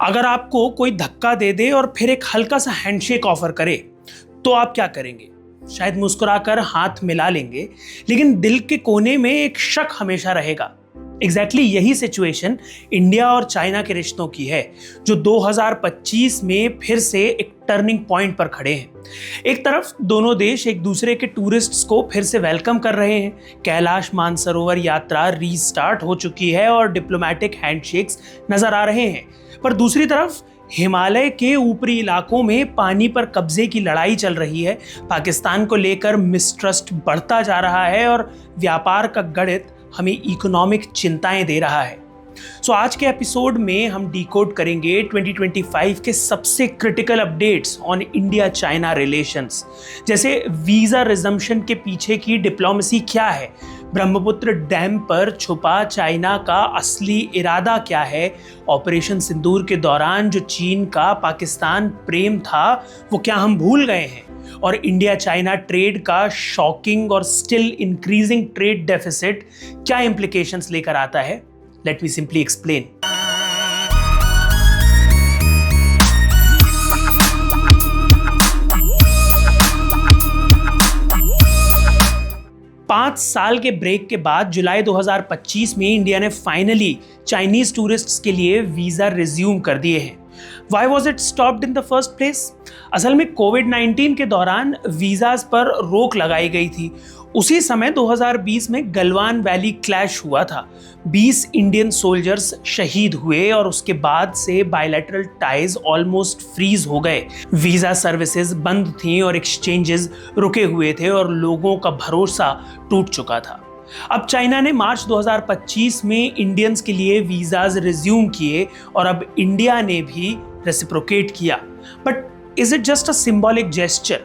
अगर आपको कोई धक्का दे दे और फिर एक हल्का सा हैंडशेक ऑफर करे तो आप क्या करेंगे? शायद मुस्कुराकर हाथ मिला लेंगे, लेकिन दिल के कोने में एक शक हमेशा रहेगा। एग्जैक्टली यही सिचुएशन इंडिया और चाइना के रिश्तों की है, जो 2025 में फिर से एक टर्निंग पॉइंट पर खड़े हैं। एक तरफ दोनों देश एक दूसरे के टूरिस्ट्स को फिर से वेलकम कर रहे हैं, कैलाश मानसरोवर यात्रा रीस्टार्ट हो चुकी है और डिप्लोमेटिक हैंडशेक्स नजर आ रहे हैं। पर दूसरी तरफ हिमालय के ऊपरी इलाकों में पानी पर कब्जे की लड़ाई चल रही है। पाकिस्तान को लेकर मिसट्रस्ट बढ़ता जा रहा है और व्यापार का गणित हमें इकोनॉमिक चिंताएं दे रहा है। सो आज के एपिसोड में हम डिकोड करेंगे 2025 के सबसे critical updates on India China relations, जैसे वीजा रिजम्पशन के पीछे की डिप्लोमेसी क्या है, ब्रह्मपुत्र डैम पर छुपा चाइना का असली इरादा क्या है, ऑपरेशन सिंदूर के दौरान जो चीन का पाकिस्तान प्रेम था वो क्या हम भूल गए हैं, और इंडिया चाइना ट्रेड का शॉकिंग और स्टिल इंक्रीजिंग ट्रेड डेफिसिट क्या इंप्लीकेशंस लेकर आता है। Let me simply explain. पांच साल के ब्रेक के बाद जुलाई 2025 में इंडिया ने फाइनली चाइनीज टूरिस्ट्स के लिए वीजा रिज्यूम कर दिए हैं। Why was it stopped in the first place? असल में कोविड-19 के दौरान वीजाज पर रोक लगाई गई थी। उसी समय 2020 में गलवान वैली क्लैश हुआ था। 20 इंडियन सोल्जर्स शहीद हुए और उसके बाद से बायलैटरल टाइज ऑलमोस्ट फ्रीज हो गए। वीजा सर्विसेज बंद थीं और एक्सचेंजेस रुके हुए थे और लोगों का भरोसा टूट चुका था। अब चाइना ने मार्च 2025 में इंडियंस के लिए वीजाज रिज्यूम किए और अब इंडिया ने भी रेसिप्रोकेट किया। But is it just a symbolic gesture?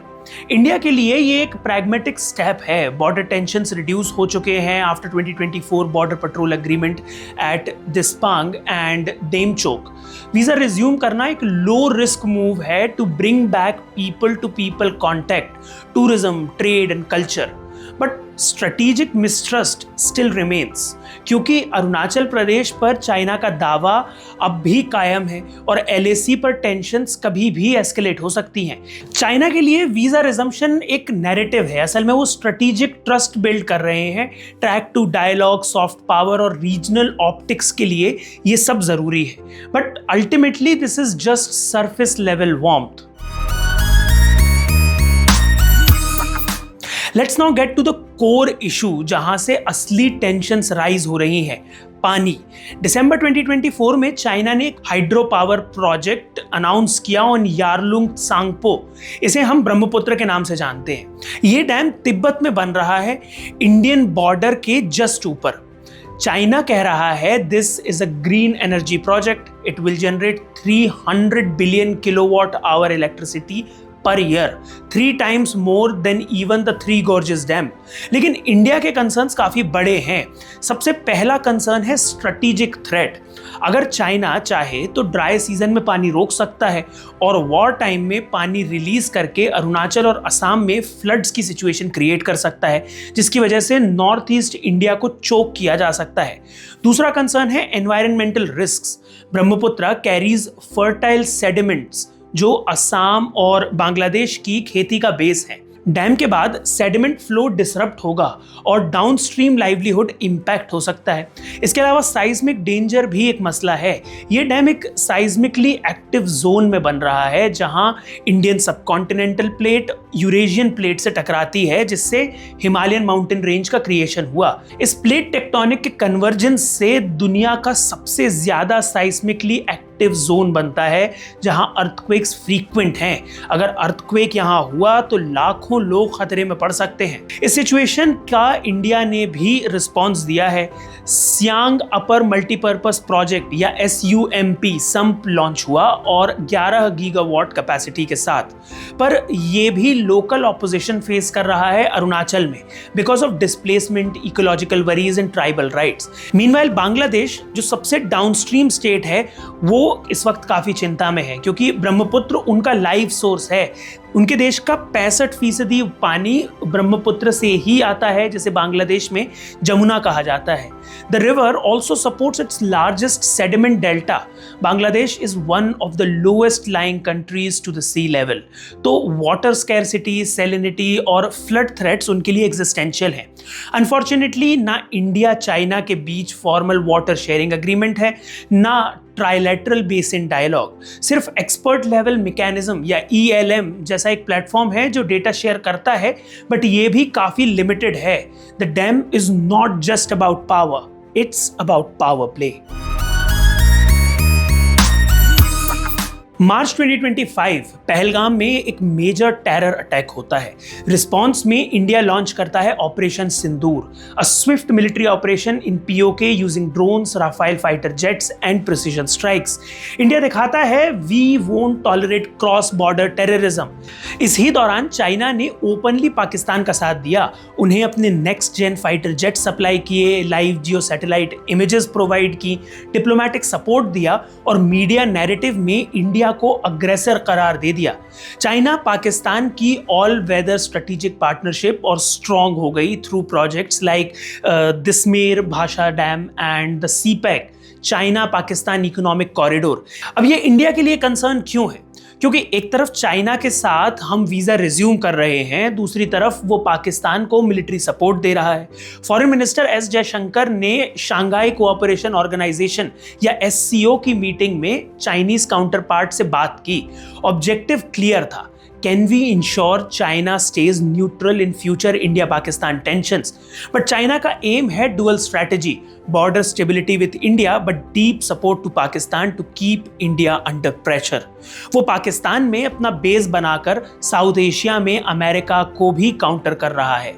India के लिए ये एक प्रैग्मेटिक स्टेप है। बॉर्डर टेंशंस रिड्यूस हो चुके हैं after 2024 border patrol agreement at Depsang and Demchok. Visa resume करना एक लो रिस्क मूव है to bring back people to people contact, tourism, trade and culture. But strategic mistrust still remains, क्योंकि अरुणाचल प्रदेश पर China का दावा अब भी कायम है और LAC पर टेंशन्स कभी भी एस्केलेट हो सकती हैं। चाइना के लिए वीजा रिजम्पशन एक नैरेटिव है। असल में वो स्ट्रेटेजिक ट्रस्ट बिल्ड कर रहे हैं। Track two dialogue, soft power और रीजनल ऑप्टिक्स के लिए ये सब जरूरी है। But ultimately this is just surface level warmth. Let's now get to the core issue, जहां से असली टेंशन्स राइज हो रही हैं। पानी। दिसंबर 2024 में चाइना ने एक हाइड्रो पावर प्रोजेक्ट अनाउंस किया ऑन यारलुंग सांगपो। इसे हम ब्रह्मपुत्र के नाम से जानते हैं। ये डैम तिब्बत में बन रहा है, इंडियन बॉर्डर के जस्ट ऊपर। चाइना कह रहा है this is a green energy project, it will generate 300 billion kilowatt hour electricity per year, 3 times more than even the Three Gorges Dam। लेकिन इंडिया के कंसर्न्स काफी बड़े हैं। सबसे पहला कंसर्न है स्ट्रेटेजिक थ्रेट। अगर चाइना चाहे तो ड्राई सीजन में पानी रोक सकता है और वॉर टाइम में पानी रिलीज करके अरुणाचल और असम में फ्लड्स की सिचुएशन क्रिएट कर सकता है, जिसकी वजह से नॉर्थ ईस्ट इंडिया को चोक किया जा सकता है। दूसरा कंसर्न है environmental risks. Brahmaputra carries fertile sediments जो असम और बांग्लादेश की खेती का बेस है। डैम के बाद सेडिमेंट फ्लो डिसरप्ट होगा और डाउनस्ट्रीम लाइवलीहुड इंपैक्ट हो सकता है। इसके अलावा साइज्मिक डेंजर भी एक मसला है। ये डैम एक साइज्मिकली एक्टिव जोन में बन रहा है, जहां इंडियन सबकॉन्टिनेंटल प्लेट यूरेशियन प्लेट से टकराती है, जिससे हिमालयन माउंटेन रेंज का क्रिएशन हुआ। इस प्लेट टेक्टोनिक के कन्वर्जेंस से दुनिया का सबसे ज्यादा साइज्मिकली एक्टिव जोन बनता है, जहां अर्थक्वेक्स फ्रीक्वेंट हैं। अगर अर्थक्वेक यहां हुआ तो लाखों लोग खतरे में पड़ सकते हैं। इस सिचुएशन का इंडिया ने भी रिस्पांस दिया है। सियांग अपर मल्टीपर्पस प्रोजेक्ट या SUMP संप लॉन्च हुआ और 11 गीगावाट कैपेसिटी के साथ। पर यह भी लोकल ऑपोजिशन फेस कर रहा है अरुणाचल में because of displacement, ecological worries and tribal rights. Meanwhile Bangladesh, जो सबसे डाउनस्ट्रीम स्टेट है, वो वो इस वक्त काफ़ी चिंता में है क्योंकि ब्रह्मपुत्र उनका लाइफ सोर्स है। उनके देश का 65% पानी ब्रह्मपुत्र से ही आता है, जिसे बांग्लादेश में जमुना कहा जाता है। The river also supports its largest sediment delta. Bangladesh is one of the lowest lying countries to the sea level. तो वाटर स्कैरसिटी, सैलिनिटी और फ्लड थ्रेट्स उनके लिए एग्जिस्टेंशियल हैं। अनफॉर्चुनेटली ना इंडिया चाइना के बीच फॉर्मल वाटर शेयरिंग एग्रीमेंट है, ना ट्राइलेटरल बेसिन डायलॉग। सिर्फ एक्सपर्ट लेवल मैकेनिज्म या ELM जैसा एक प्लेटफॉर्म है जो डेटा शेयर करता है, बट ये भी काफी लिमिटेड है। The dam is not just about power, it's about power play. March 2025 Pahalgam में एक मेजर टेरर अटैक होता है। रिस्पॉन्स में इंडिया लॉन्च करता है operation Sindoor, a swift military operation in POK using drones, Rafale fighter jets and precision strikes. India दिखाता है we won't tolerate cross border terrorism. इसी दौरान चाइना ने ओपनली पाकिस्तान का साथ दिया, उन्हें अपने next gen fighter jet supply किए, live geo satellite images provide की, डिप्लोमेटिक सपोर्ट दिया और मीडिया नैरेटिव में इंडिया को अग्रेसर करार दे दिया। चाइना पाकिस्तान की ऑल वेदर स्ट्रेटेजिक पार्टनरशिप और स्ट्रॉन्ग हो गई थ्रू प्रोजेक्ट्स लाइक दिसमेर भाषा dam and the CPEC, China Pakistan economic corridor. अब ये इंडिया के लिए कंसर्न क्यों है? क्योंकि एक तरफ चाइना के साथ हम वीजा रिज्यूम कर रहे हैं, दूसरी तरफ वो पाकिस्तान को मिलिट्री सपोर्ट दे रहा है। फॉरेन मिनिस्टर S जयशंकर ने शांघाई कोऑपरेशन ऑर्गेनाइजेशन या SCO की मीटिंग में चाइनीज काउंटर पार्ट से बात की। ऑब्जेक्टिव क्लियर था, can we ensure China stays neutral in future India Pakistan tensions. But China का एम है dual strategy, border stability with India but deep support to Pakistan to keep India under pressure. वो पाकिस्तान में अपना base बनाकर south Asia में America को भी counter कर रहा है।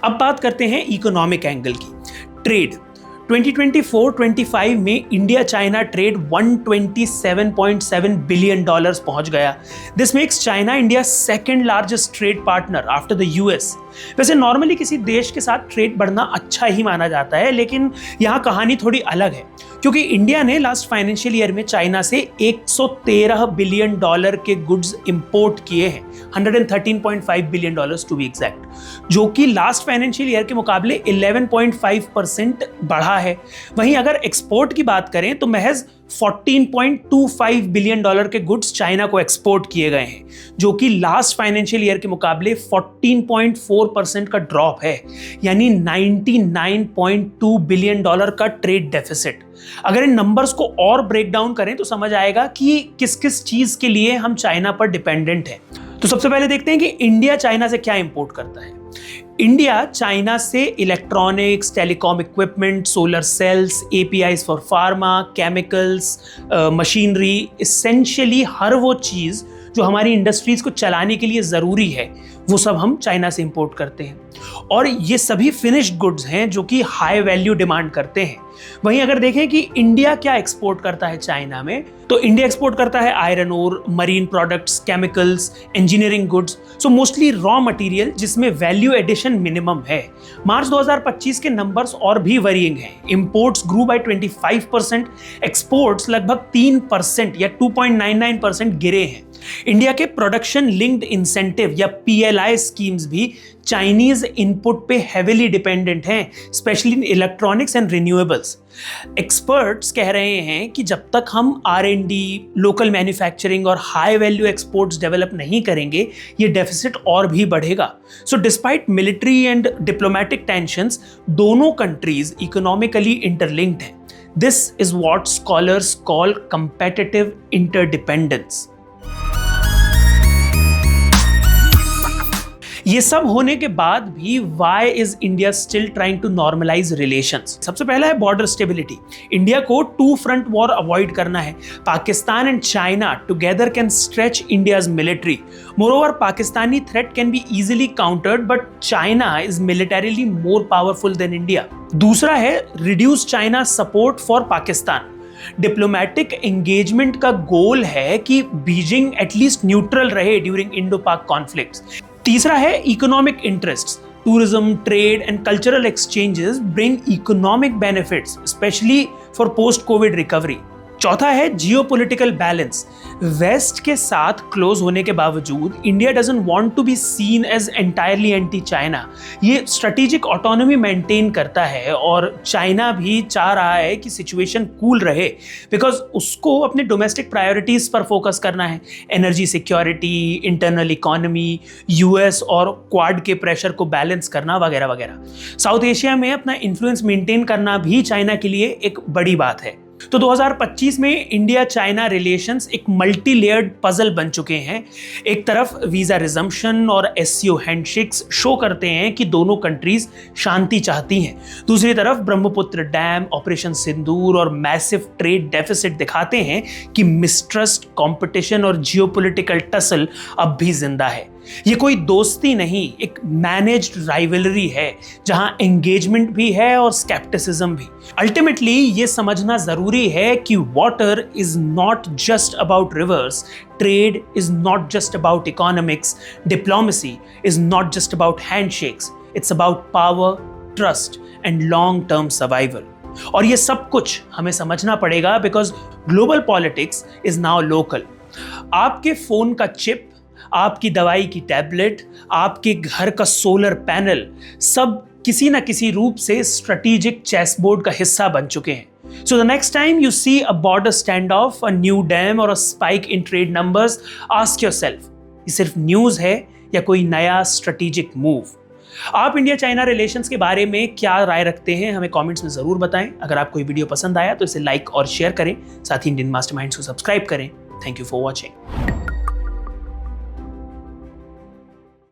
अब बात करते हैं इकोनॉमिक एंगल की। ट्रेड 2024-25 में इंडिया चाइना ट्रेड $127.7 बिलियन पहुंच गया। This makes China India second largest trade partner after the US। वैसे नॉर्मली किसी देश के साथ ट्रेड बढ़ना अच्छा ही माना जाता है, लेकिन यहाँ कहानी थोड़ी अलग है क्योंकि इंडिया ने लास्ट फाइनेंशियल ईयर में चाइना से $113 बिलियन के गुड्स इंपोर्ट किए हैं, $113.5 बिलियन टू बी एग्जैक्ट, जो कि लास्ट फाइनेंशियल ईयर के मुकाबले 11.5% बढ़ा है। वहीं अगर एक्सपोर्ट की बात करें तो महज $14.25 बिलियन के गुड्स चाइना को एक्सपोर्ट किए गए हैं, जो कि लास्ट फाइनेंशियल ईयर के मुकाबले 14.4% का ड्रॉप है, यानी $99.2 बिलियन का ट्रेड डेफिसिट। अगर इन नंबर्स को और ब्रेक डाउन करें तो समझ आएगा कि किस किस चीज के लिए हम चाइना पर डिपेंडेंट हैं। तो सबसे पहले देखते हैं कि इंडिया चाइना से क्या इंपोर्ट करता है। इंडिया चाइना से electronics, telecom equipment, solar cells, APIs for pharma, chemicals, machinery, essentially हर वो चीज़ जो हमारी इंडस्ट्रीज को चलाने के लिए ज़रूरी है, वो सब हम चाइना से इंपोर्ट करते हैं। और ये सभी फिनिश्ड गुड्स हैं जो कि हाई वैल्यू डिमांड करते हैं। वहीं अगर देखें कि इंडिया क्या एक्सपोर्ट करता है चाइना में, तो इंडिया एक्सपोर्ट करता है iron ore, marine products, chemicals, engineering goods, so mostly raw material जिसमें वैल्यू एडिशन मिनिमम है। मार्च 2025 के नंबर्स और भी वरीइंग हैं। इंपोर्ट्स ग्रू बाय 25%, एक्सपोर्ट्स लगभग 3% या 2.99% गिरे हैं। इंडिया के प्रोडक्शन लिंक्ड इंसेंटिव या PLI स्कीम्स भी चाइनीज इनपुट पे हेविली डिपेंडेंट हैं, specially in electronics and renewables. Experts कह रहे हैं कि जब तक हम R&D, लोकल मैन्युफैक्चरिंग और हाई वैल्यू एक्सपोर्ट्स डेवलप नहीं करेंगे, ये डेफिसिट और भी बढ़ेगा। So despite military and diplomatic tensions, दोनों कंट्रीज इकोनॉमिकली इंटरलिंक्ड हैं। This is what scholars call competitive interdependence. ये सब होने के बाद भी why is India still trying to normalize relations? सबसे पहला है बॉर्डर स्टेबिलिटी। इंडिया को टू फ्रंट वॉर अवॉइड करना है। Pakistan and China together can stretch India's military. Moreover Pakistani threat can be easily countered, but China is militarily more powerful than India. दूसरा है reduce China support for Pakistan. Diplomatic engagement का गोल है कि Beijing at least neutral रहे during Indo पाक conflicts. तीसरा है economic interests, tourism, trade, and cultural exchanges bring economic benefits, especially for post-COVID recovery. चौथा है जियोपॉलिटिकल बैलेंस। वेस्ट के साथ क्लोज होने के बावजूद India doesn't want to be seen as entirely anti China. ये स्ट्रेटेजिक ऑटोनॉमी मेंटेन करता है और चाइना भी चाह रहा है कि सिचुएशन कूल रहे, बिकॉज उसको अपने डोमेस्टिक प्रायोरिटीज पर फोकस करना है। Energy security, internal economy, US और क्वाड के प्रेशर को बैलेंस करना वगैरह वगैरह। साउथ एशिया में अपना इन्फ्लुएंस मेंटेन करना भी चाइना के लिए एक बड़ी बात है। तो 2025 में इंडिया चाइना रिलेशंस एक मल्टी लेयर्ड पजल बन चुके हैं। एक तरफ वीजा रिजम्पशन और एससीओ हैंडशेक्स शो करते हैं कि दोनों कंट्रीज शांति चाहती हैं। दूसरी तरफ ब्रह्मपुत्र डैम, ऑपरेशन सिंदूर और मैसिव ट्रेड डेफिसिट दिखाते हैं कि मिसट्रस्ट, कंपटीशन और जियोपॉलिटिकल टसल अब भी जिंदा है। ये कोई दोस्ती नहीं, एक मैनेज्ड राइवलरी है जहां एंगेजमेंट भी है और स्केप्टिसिज्म भी। अल्टीमेटली ये समझना जरूरी है कि water is not just about reverse, trade is not just about economics, diplomacy is not just about handshakes, it's about power, trust and long term survival. और ये सब कुछ हमें समझना पड़ेगा because global politics is now local. आपके phone का chip, आपकी दवाई की टैबलेट, आपके घर का सोलर पैनल, सब किसी ना किसी रूप से स्ट्रेटेजिक चेसबोर्ड का हिस्सा बन चुके हैं। So the next time you see a border standoff, a new dam or a spike in trade numbers, ask yourself, ये सिर्फ न्यूज़ है या कोई नया स्ट्रेटेजिक मूव? आप इंडिया चाइना रिलेशंस के बारे में क्या राय रखते हैं, हमें कमेंट्स में ज़रूर बताएं। अगर आपको ये वीडियो पसंद आया तो इसे लाइक और शेयर करें, साथ ही इंडियन मास्टरमाइंड्स को सब्सक्राइब करें। Thank you for watching.